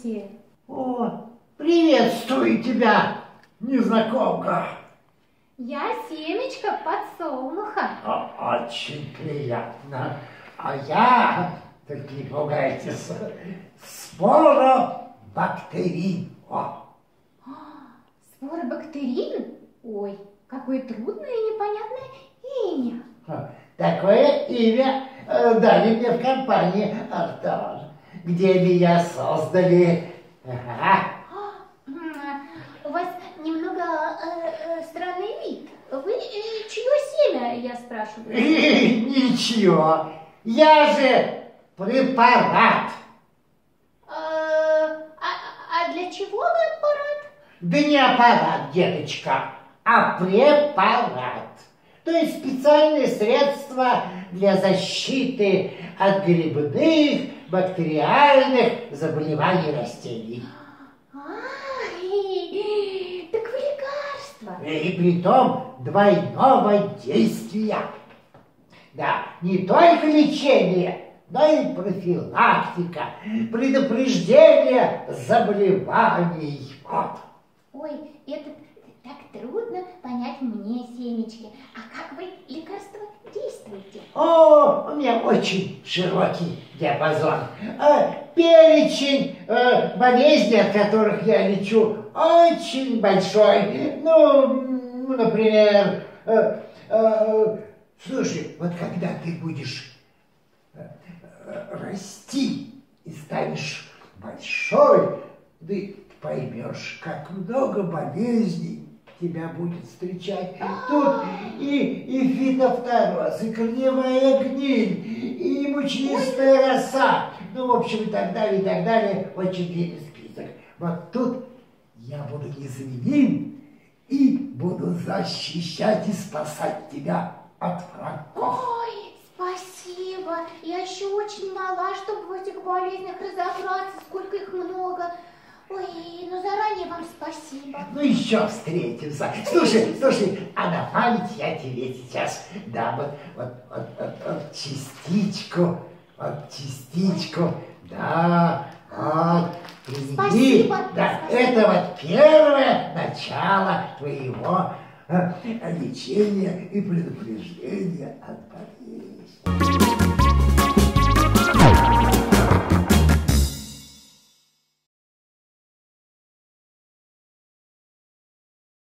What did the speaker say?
Здравствуйте. О, приветствую тебя, незнакомка. Я семечко подсолнуха. Очень приятно. А я, так не пугайтесь, споробактерин. Споробактерин? Ой, какое трудное и непонятное имя. Такое имя дали мне в компании Артор, где меня создали. У вас немного странный вид. Вы чье семя, я спрашиваю? Ничего, я же препарат. А для чего вы аппарат? Да не аппарат, деточка, а препарат. То есть специальное средство для защиты от грибных, бактериальных заболеваний растений. Так вы лекарство. И притом двойного действия. Да, не только лечение, но и профилактика, предупреждение заболеваний. Вот. Ой, это так трудно понять мне, семечки. А как вы лекарство действуете? О, у меня очень широкий диапазон. Перечень болезней, от которых я лечу, очень большой. Ну, например, слушай, вот когда ты будешь расти и станешь большой, ты поймешь, как много болезней тебя будет встречать. Тут и фитофтороз, и корневая гниль, и мучнистая роса. Ну, в общем, и так далее, очень длинный список. Вот тут я буду незаменим и буду защищать и спасать тебя от врагов. Ой, спасибо. Я еще очень мала, чтобы в этих болезнях разобраться, сколько их много. Ой, ну заранее вам спасибо. Ну еще встретимся. Слушай, а на память я тебе сейчас дам вот частичку, да, вот, прими. Спасибо. Да, это вот первое начало твоего лечения и предупреждения от болезни.